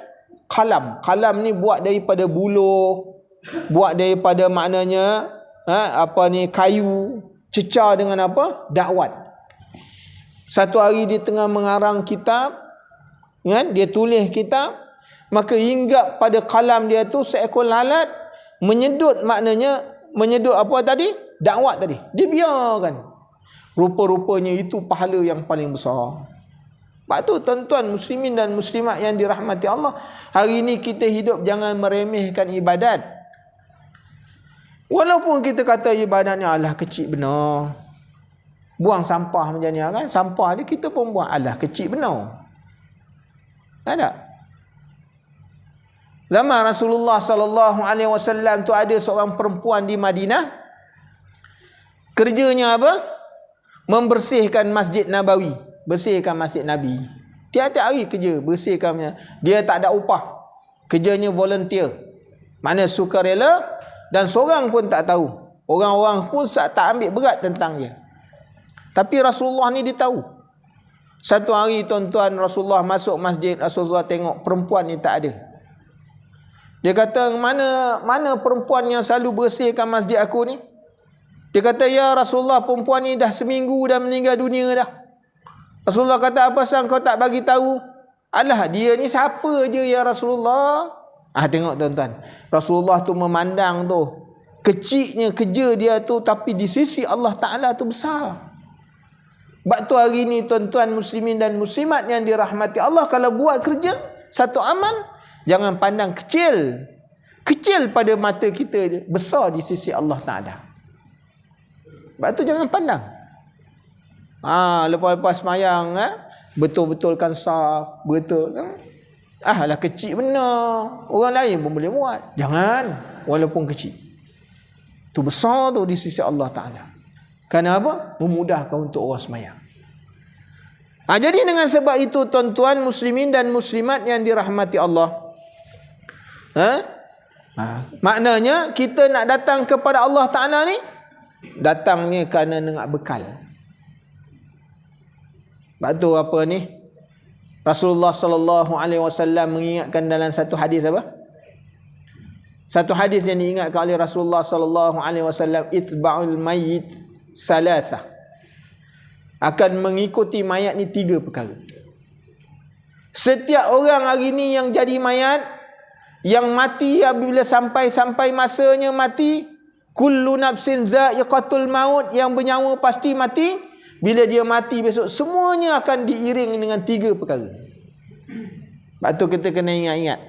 kalam. Kalam ni buat daripada buluh, buat daripada maknanya kayu, cecar dengan apa? Dakwat. Satu hari dia tengah mengarang kitab, kan? Dia tulis kitab, maka hinggap pada kalam dia tu seekor lalat menyedut, maknanya menyedut apa tadi? Dakwat tadi. Dia biarkan. Rupa-rupanya itu pahala yang paling besar. Sebab tu tuan-tuan muslimin dan muslimat yang dirahmati Allah, hari ini kita hidup jangan meremehkan ibadat. Walaupun kita kata ibadahnya alah kecil benar. Buang sampah macam ni kan. Sampah ni kita pun buang alah kecil benar. Ada. Zaman Rasulullah sallallahu alaihi wasallam tu ada seorang perempuan di Madinah. Kerjanya apa? Membersihkan Masjid Nabawi, bersihkan Masjid Nabi. Tiap-tiap hari kerja bersihkannya. Dia tak ada upah. Kerjanya volunteer. Mana sukarela dan seorang pun tak tahu. Orang-orang pun tak ambil berat tentang dia. Tapi Rasulullah ni dia tahu. Satu hari tuan-tuan Rasulullah masuk masjid, Rasulullah tengok perempuan ni tak ada. Dia kata, mana perempuan yang selalu bersihkan masjid aku ni? Dia kata, ya Rasulullah, perempuan ni dah seminggu dah meninggal dunia dah. Rasulullah kata, apa pasal kau tak bagi tahu? Alah, dia ni siapa je ya Rasulullah? Tengok tuan-tuan. Rasulullah tu memandang tu. Kecilnya kerja dia tu, tapi di sisi Allah Ta'ala tu besar. Sebab tu hari ni tuan-tuan muslimin dan muslimat yang dirahmati Allah, kalau buat kerja, satu amal, jangan pandang kecil. Kecil pada mata kita, besar di sisi Allah Ta'ala. Sebab tu jangan pandang. Lepas-lepas semayang, betul-betulkan saf, betul. Lah kecil benar. Orang lain pun boleh buat. Jangan, walaupun kecil. Tu besar tu di sisi Allah Ta'ala. Kerana apa? Memudahkan untuk orang semayang. Jadi dengan sebab itu tuan-tuan muslimin dan muslimat yang dirahmati Allah. Maknanya kita nak datang kepada Allah Ta'ala ni, datangnya kerana nak bekal. Sebab tu apa ni? Rasulullah sallallahu alaihi wasallam mengingatkan dalam satu hadis apa? Satu hadis yang diingatkan oleh Rasulullah sallallahu alaihi wasallam, itba'ul mayyit salasah. Akan mengikuti mayat ni 3 perkara. Setiap orang hari ni yang jadi mayat, yang mati apabila sampai masanya mati, kullu nafsin za'iqatul maut, yang bernyawa pasti mati. Bila dia mati besok, semuanya akan diiring dengan 3 perkara. Sebab tu kita kena ingat-ingat.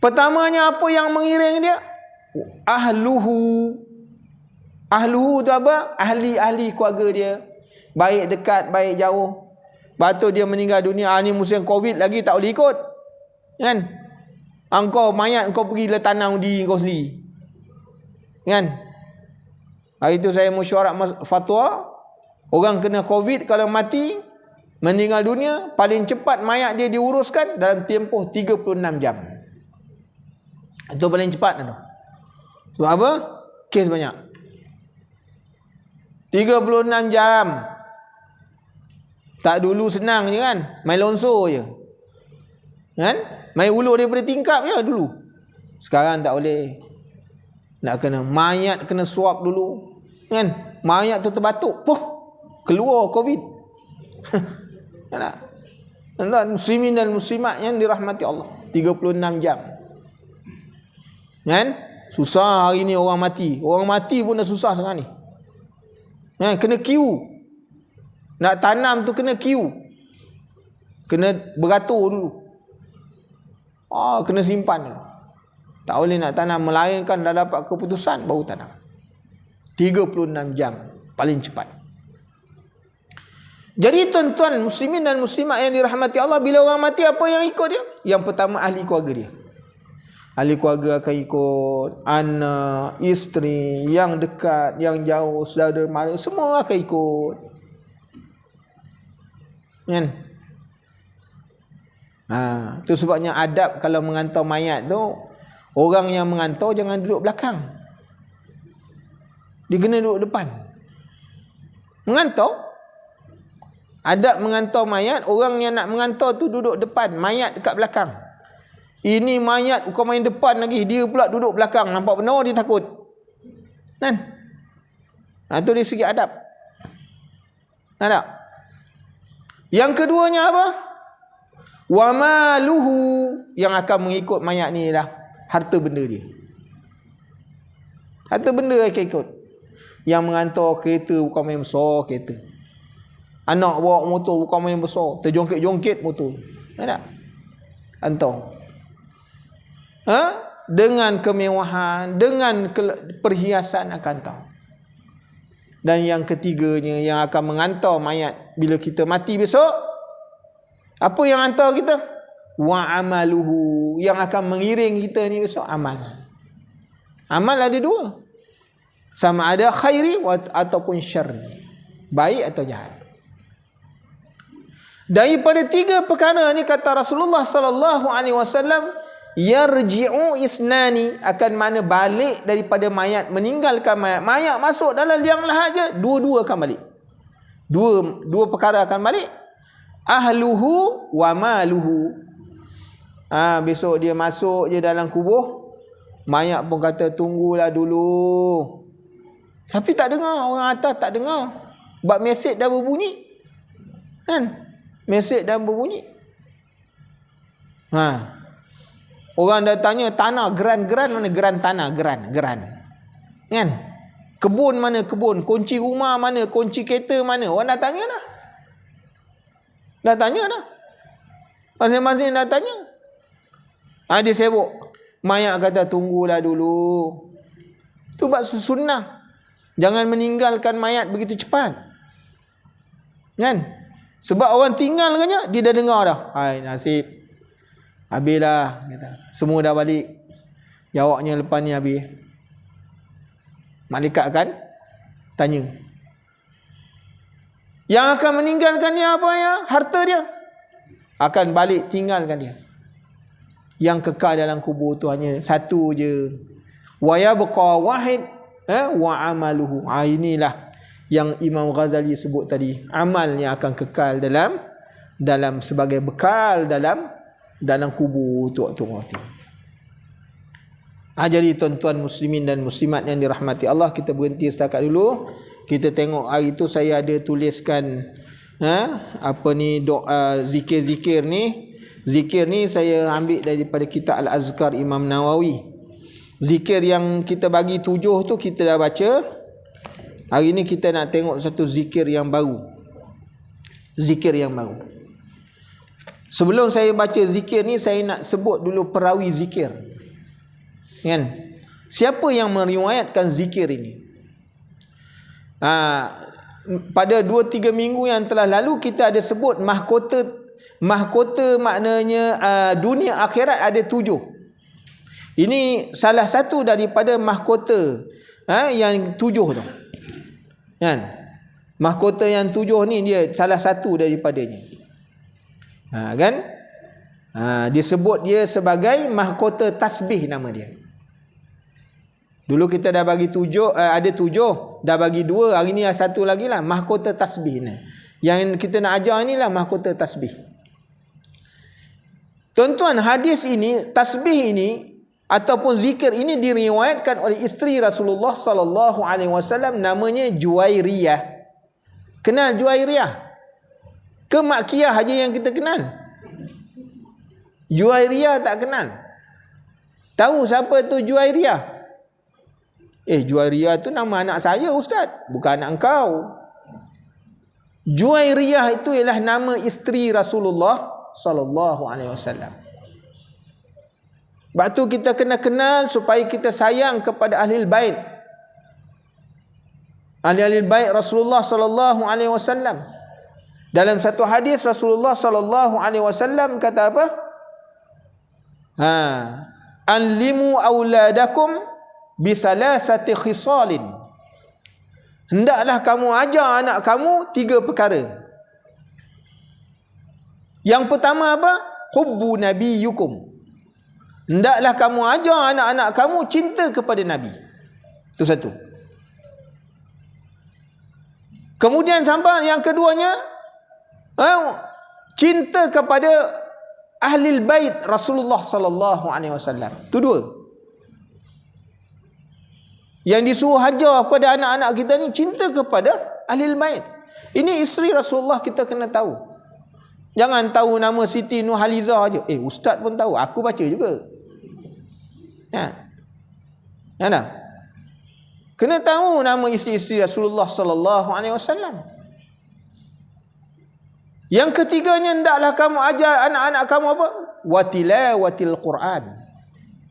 Pertamanya apa yang mengiring dia? Ahluhu. Ahluhu tu apa? Ahli-ahli keluarga dia. Baik dekat, baik jauh. Lepas tu dia meninggal dunia. Ni musim Covid lagi tak boleh ikut. Kan? Engkau mayat, kau pergi le tanam diri kau sendiri. Kan? Hari tu saya mesyuarat fatwa. Orang kena Covid kalau mati, meninggal dunia, paling cepat mayat dia diuruskan dalam tempoh 36 jam. Itu paling cepat tu. Sebab apa? Kes banyak. 36 jam. Tak dulu senang je kan? Main lonsor je. Kan? Main ulur daripada tingkap je dulu. Sekarang tak boleh. Nak kena mayat, kena swab dulu. Kan? Mayat tu terbatuk. Keluar Covid. Kan? Muslimin dan muslimat yang dirahmati Allah. 36 jam. Kan? Susah hari ni orang mati. Orang mati pun dah susah sekarang ni. Kena queue. Nak tanam tu kena queue. Kena beratur dulu. Kena simpan dulu. Tak boleh nak tanam, melainkan dah dapat keputusan baru tanam. 36 jam paling cepat. Jadi tuan-tuan muslimin dan muslimat yang dirahmati Allah, bila orang mati apa yang ikut dia? Yang pertama ahli keluarga dia. Ahli keluarga akan ikut, anak, isteri, yang dekat, yang jauh, saudara mara, semua akan ikut. Kan? Tu sebabnya adab kalau mengantar mayat tu, orang yang mengantar jangan duduk belakang. Dia kena duduk depan. Mengantar, adab mengantar mayat, orang yang nak mengantar tu duduk depan, mayat dekat belakang. Ini mayat kau main depan lagi, dia pula duduk belakang. Nampak benar dia takut. Kan? Itu dari segi adab. Ada. Yang keduanya apa? Wa maluhu, yang akan mengikut mayat ni lah harta benda dia. Harta benda akan ikut. Yang mengantar kereta bukan main besar kereta. Anak bawa motor bukan main besar, terjongkit-jongkit motor. Ada. Hantar. dengan kemewahan, dengan perhiasan akan tahu. Dan yang ketiganya yang akan mengantar mayat bila kita mati besok, apa yang hantar kita? Wa amaluhu, yang akan mengiring kita ni besok amal. Amal ada dua, sama ada khairi ataupun syarri, baik atau jahat. Daripada tiga perkara ni kata Rasulullah sallallahu alaihi wasallam, yarji'u isnani, akan mana balik daripada mayat, meninggalkan mayat masuk dalam liang lahat je, dua-dua akan balik. Dua perkara akan balik. Ahluhu wa maluhu. Besok dia masuk je dalam kubur, mayat pun kata tunggulah dulu. Tapi tak dengar, orang atas tak dengar. Sebab mesej dah berbunyi. Kan? Mesej dah berbunyi. Orang dah tanya tanah, geran mana geran tanah, geran. Kan? Kebun mana kebun, kunci rumah mana, kunci kereta mana. Orang dah tanya dah. Masing-masing dah tanya. Dia sibuk. Mayat kata tunggulah dulu. Itu bab sunnah. Jangan meninggalkan mayat begitu cepat. Kan? Sebab orang tinggal kan, dia dah dengar dah. Hai nasib. Habislah. Semua dah balik. Jawabnya lepas ni habis. Malaikat kan tanya. Yang akan meninggalkan dia apa ya? Harta dia. Akan balik tinggalkan dia. Yang kekal dalam kubur tu hanya satu je. Wa yabqa wahid wa amaluhu. Inilah yang Imam Ghazali sebut tadi. Amalnya akan kekal dalam sebagai bekal dalam kubur tu waktu mati. Jadi tuan-tuan muslimin dan muslimat yang dirahmati Allah, kita berhenti setakat dulu. Kita tengok hari tu saya ada tuliskan doa zikir-zikir ni. Zikir ni saya ambil daripada kitab Al-Azkar Imam Nawawi. Zikir yang kita bagi 7 tu kita dah baca. Hari ni kita nak tengok satu zikir yang baru. Zikir yang baru. Sebelum saya baca zikir ni, saya nak sebut dulu perawi zikir. Kan? Siapa yang meriwayatkan zikir ini? Pada 2-3 minggu yang telah lalu kita ada sebut mahkota maknanya dunia akhirat ada 7. Ini salah satu daripada mahkota yang 7 tu. Kan? Mahkota yang 7 ni dia salah satu daripadanya. Kan? Disebut dia sebagai mahkota tasbih nama dia. Dulu kita dah bagi 7, ada 7, dah bagi 2, hari ni ada satu lagi lah, mahkota tasbih ni. Yang kita nak ajar ni lah mahkota tasbih. Tuan-tuan, hadis ini, tasbih ini ataupun zikir ini diriwayatkan oleh isteri Rasulullah sallallahu alaihi wasallam, namanya Juwairiyah. Kenal Juwairiyah? Ke Makkiyah aja yang kita kenal? Juwairiyah tak kenal. Tahu siapa tu Juwairiyah? Juwairiyah tu nama anak saya ustaz, bukan anak engkau. Juwairiyah itu ialah nama isteri Rasulullah sallallahu alaihi wasallam. Sebab tu kita kena kenal supaya kita sayang kepada ahli bait. Ahli bait Rasulullah sallallahu alaihi wasallam. Dalam satu hadis Rasulullah sallallahu alaihi wasallam kata apa? Anlimu auladakum bisalasati khisalin. Hendaklah kamu ajar anak kamu 3 perkara. Yang pertama apa? Hubbu nabiyyukum. Hendaklah kamu ajar anak-anak kamu cinta kepada Nabi. Itu satu. Kemudian sampai yang keduanya, cinta kepada ahli bait Rasulullah sallallahu alaihi wasallam. Itu 2. Yang disuruh ajar kepada anak-anak kita ni cinta kepada ahli bait. Ini isteri Rasulullah, kita kena tahu. Jangan tahu nama Siti Nurhalizah aja. Ustaz pun tahu, aku baca juga. Ada. Kena tahu nama isteri-isteri Rasulullah sallallahu alaihi wasallam. Yang ketiganya, hendaklah kamu ajar anak-anak kamu apa? Watilawatil Quran.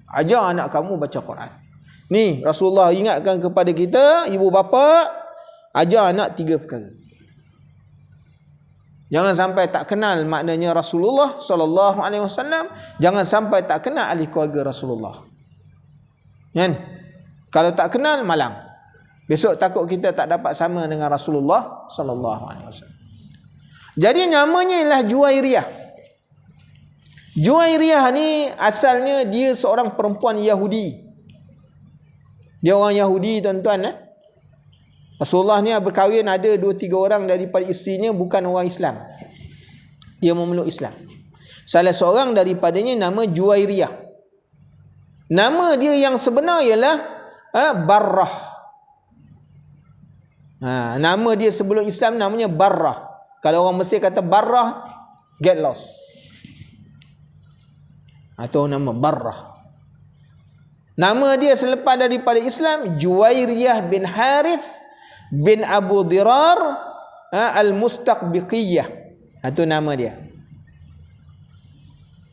Ajar anak kamu baca Quran. Ni Rasulullah ingatkan kepada kita, ibu bapa, ajar anak 3 perkara. Jangan sampai tak kenal maknanya Rasulullah sallallahu alaihi wasallam, jangan sampai tak kenal ahli keluarga Rasulullah. Kan? Kalau tak kenal malang. Besok takut kita tak dapat sama dengan Rasulullah sallallahu alaihi wasallam. Jadi namanya ialah Juwairiyah. Juwairiyah ni asalnya dia seorang perempuan Yahudi. Dia orang Yahudi tuan-tuan. Rasulullah ni berkahwin ada 2-3 orang daripada isterinya bukan orang Islam. Dia memeluk Islam. Salah seorang daripadanya nama Juwairiyah. Nama dia yang sebenar ialah Barrah. Nama dia sebelum Islam namanya Barrah. Kalau orang Mesir kata Barrah, get lost. Atau nama Barrah. Nama dia selepas daripada Islam Juwairiyah bin Harith bin Abu Dirar Al-Mustaqbiqiyah. Itu nama dia.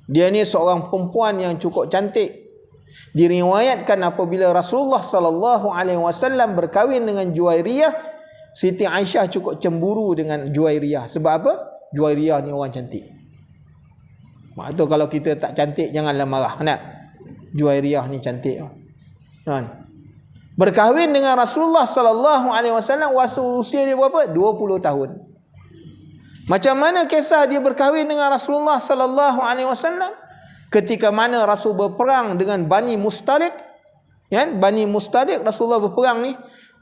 Dia ni seorang perempuan yang cukup cantik. Diriwayatkan apabila Rasulullah sallallahu alaihi wasallam berkahwin dengan Juwairiyah, Siti Aisyah cukup cemburu dengan Juwairiyah. Sebab apa? Juwairiyah ni orang cantik. Mak tu kalau kita tak cantik janganlah marah, nak. Juwairiyah ni cantik. Kan? Berkahwin dengan Rasulullah sallallahu alaihi wasallam waktu usia dia berapa? 20 tahun. Macam mana kisah dia berkahwin dengan Rasulullah sallallahu alaihi wasallam? Ketika mana Rasul berperang dengan Bani Mustalik, kan? Bani Mustalik Rasulullah berperang ni.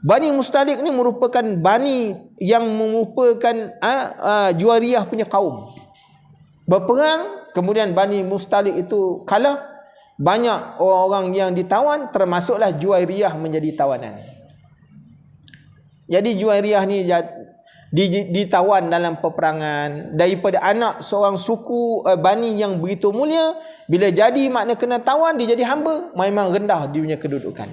Bani Mustalik ni merupakan bani yang merupakan Juwairiyah punya kaum. Berperang, kemudian Bani Mustalik itu kalah. Banyak orang-orang yang ditawan, termasuklah Juwairiyah menjadi tawanan. Jadi Juwairiyah ni ditawan dalam peperangan daripada anak seorang suku Bani yang begitu mulia. Bila jadi makna kena tawan, dia jadi hamba, memang rendah dia punya kedudukan.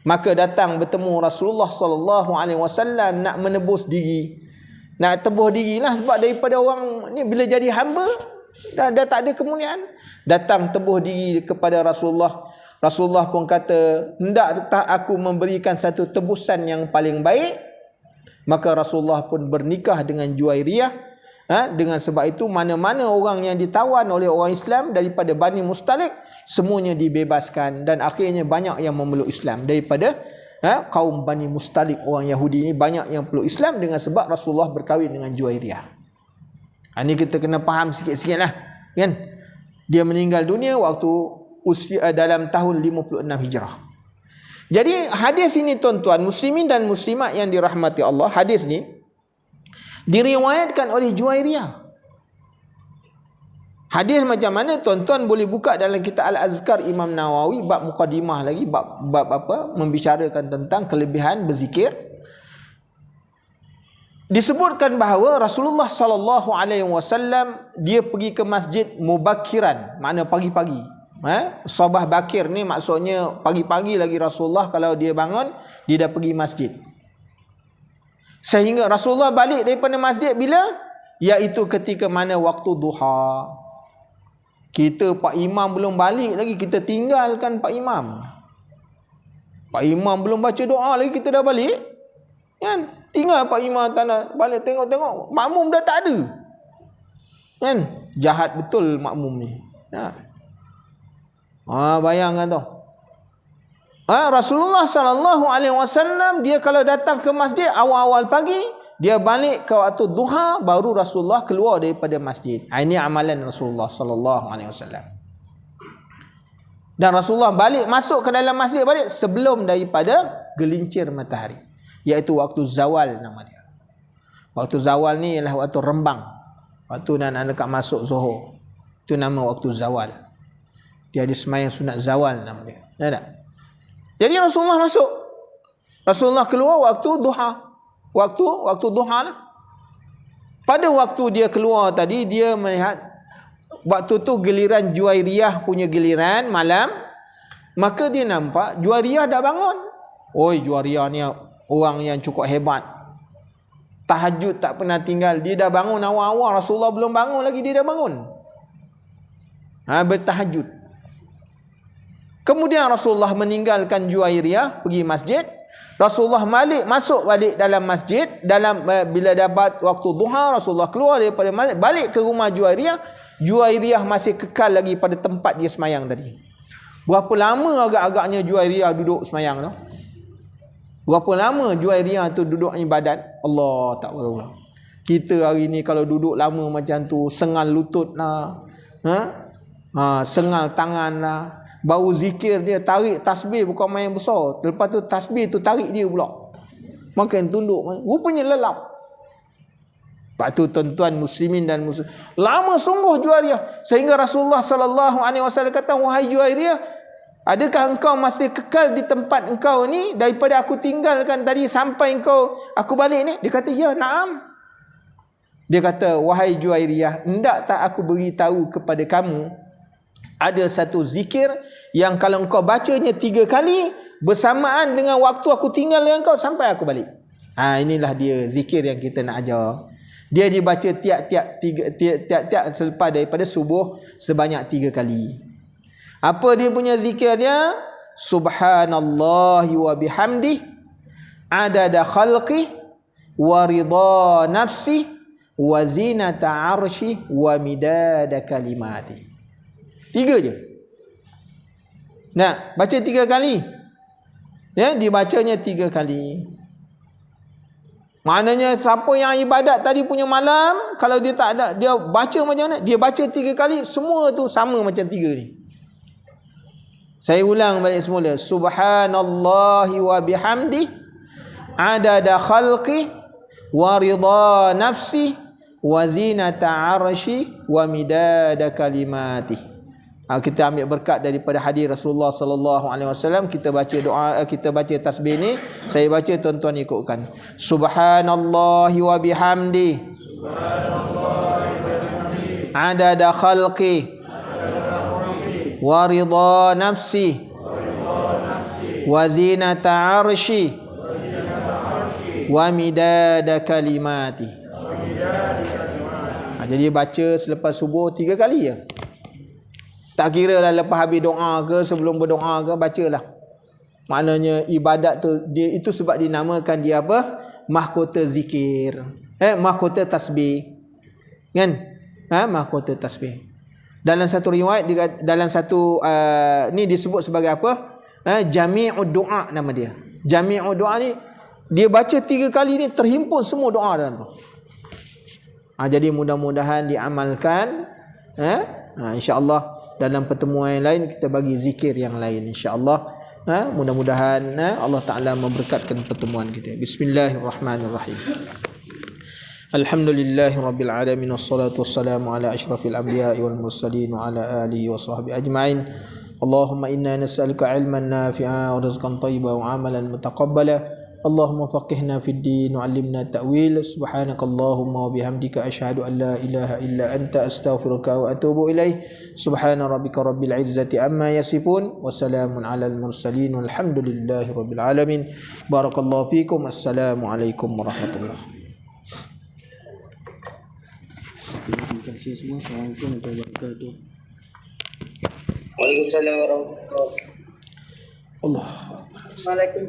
Maka datang bertemu Rasulullah sallallahu alaihi wasallam nak menebus diri. Nak tebus dirilah sebab daripada orang ni bila jadi hamba dah tak ada kemuliaan. Datang tebuh diri kepada Rasulullah. Rasulullah pun kata, hendak tak aku memberikan satu tebusan yang paling baik. Maka Rasulullah pun bernikah dengan Juwairiyah. Dengan sebab itu mana-mana orang yang ditawan oleh orang Islam daripada Bani Mustalik, semuanya dibebaskan. Dan akhirnya banyak yang memeluk Islam daripada kaum Bani Mustalik, orang Yahudi ini banyak yang peluk Islam dengan sebab Rasulullah berkahwin dengan Juwairiyah. Ini kita kena faham sikit-sikit lah, kan? Dia meninggal dunia waktu usia dalam tahun 56 Hijrah. Jadi hadis ini tuan-tuan muslimin dan muslimat yang dirahmati Allah, hadis ni diriwayatkan oleh Juwairiyah. Hadis macam mana tuan-tuan boleh buka dalam kitab Al-Azkar Imam Nawawi, bab mukadimah lagi, bab apa, membicarakan tentang kelebihan berzikir. Disebutkan bahawa Rasulullah sallallahu alaihi wasallam dia pergi ke masjid mubakiran, makna pagi-pagi. Sabah bakir ni maksudnya pagi-pagi lagi Rasulullah kalau dia bangun, dia dah pergi masjid. Sehingga Rasulullah balik daripada masjid bila? Iaitu ketika mana waktu duha. Kita Pak Imam belum balik lagi, kita tinggalkan Pak Imam. Pak Imam belum baca doa lagi kita dah balik. Kan? Tinggal Pak Imam tanah balik tengok-tengok makmum dah tak ada. Kan? Jahat betul makmum ni. Bayangkan tu. Rasulullah sallallahu alaihi wasallam dia kalau datang ke masjid awal-awal pagi, dia balik ke waktu duha, baru Rasulullah keluar daripada masjid. Ini amalan Rasulullah sallallahu alaihi wasallam. Dan Rasulullah balik masuk ke dalam masjid balik sebelum daripada gelincir matahari, iaitu waktu zawal nama dia. Waktu zawal ni ialah waktu rembang, waktu nak dekat masuk Zuhur. Itu nama waktu zawal. Dia ada sembahyang sunat zawal nama dia. Ada tak? Jadi Rasulullah masuk. Rasulullah keluar waktu duha. Waktu duha lah. Pada waktu dia keluar tadi, dia melihat waktu tu giliran Juwairiyah punya giliran malam. Maka dia nampak Juwairiyah dah bangun. Oi, Juwairiyah ni orang yang cukup hebat. Tahajud tak pernah tinggal. Dia dah bangun awal-awal. Rasulullah belum bangun lagi, dia dah bangun. Bertahajud. Kemudian Rasulullah meninggalkan Juwairiyah, pergi masjid. Rasulullah masuk balik dalam masjid, bila dapat waktu duha, Rasulullah keluar daripada masjid, balik ke rumah Juwairiyah. Juwairiyah masih kekal lagi pada tempat dia semayang tadi. Berapa lama agak-agaknya Juwairiyah duduk semayang tu? Berapa lama Juwairiyah tu duduk ibadat? Allah tak tahu. Kita hari ni kalau duduk lama macam tu, sengal lutut lah, sengal tangan lah. Bau zikir dia, tarik tasbih bukan main besar. Lepas tu tasbih tu tarik dia pula. Makin tunduk. Rupanya lelap. Lepas tu tuan-tuan muslimin dan muslim, lama sungguh Juwairiyah. Sehingga Rasulullah SAW kata, wahai Juwairiyah, adakah engkau masih kekal di tempat engkau ni daripada aku tinggalkan tadi sampai aku balik ni? Dia kata, ya, na'am. Dia kata, wahai Juwairiyah, hendak tak aku beritahu kepada kamu, ada satu zikir yang kalau engkau bacanya 3 kali bersamaan dengan waktu aku tinggal dengan kau sampai aku balik. Inilah dia zikir yang kita nak ajar. Dia dibaca tiap-tiap selepas daripada subuh sebanyak 3 kali. Apa dia punya zikir dia? Subhanallahi wa bihamdih, adada khalqih, wa ridha nafsih, wa zinata arshih, wa midada kalimatih. 3 je. Nah, baca 3 kali. Ya, dibacanya 3 kali. Maknanya siapa yang ibadat tadi punya malam, kalau dia tak ada, dia baca macam mana? Dia baca 3 kali, semua tu sama macam 3 ni. Saya ulang balik semula. Subhanallahi wa bihamdih, adada khalqih, wa ridha nafsih, wa zinata arshih, wa midada kalimatih. Kita ambil berkat daripada hadis Rasulullah sallallahu alaihi wasallam. Kita baca doa, kita baca tasbih ni, saya baca, tuan-tuan ikutkan. Subhanallahi wa bihamdi, adada khalqi, wa ridha nafsi, wa zinata arshi, wa midada kalimati. Jadi baca selepas subuh 3 kali je. Tak kira lah lepas habis doa ke, sebelum berdoa ke, bacalah. Maknanya ibadat tu, dia itu sebab dinamakan dia apa? Mahkota zikir. Mahkota tasbih. Kan? Mahkota tasbih. Dalam satu riwayat, dalam satu ni disebut sebagai apa? Jami'ud doa nama dia. Jami'ud doa ni, dia baca 3 kali ni terhimpun semua doa dalam tu. Jadi mudah-mudahan diamalkan. InsyaAllah dalam pertemuan yang lain kita bagi zikir yang lain, insya-Allah. Mudah-mudahan Allah Taala memberkatkan pertemuan kita. Bismillahirrahmanirrahim. Alhamdulillahirabbil alamin, wassalatu wassalamu ala asyrafil anbiya'i wal mursalin wa ala alihi wa sahbihi ajma'in. Allahumma inna nas'aluka 'ilman nafi'a wa rizqan thayyiban wa 'amalan mutaqabbala. Allahumma faqihna fid din wa 'allimna ta'wil. Subhanakallahumma wa bihamdika asyhadu an la ilaha illa anta astaghfiruka wa atubu ilaik. Subhana rabbika rabbil izzati amma yasifun wa salamun 'alal mursalin walhamdulillahi rabbil alamin. Barakallahu fikum. Assalamu alaikum warahmatullahi. Terima kasih semua. Assalamualaikum warahmatullahi wabarakatuh. Waalaikumsalam warahmatullahi wabarakatuh. Allah. Waalaikumsalam.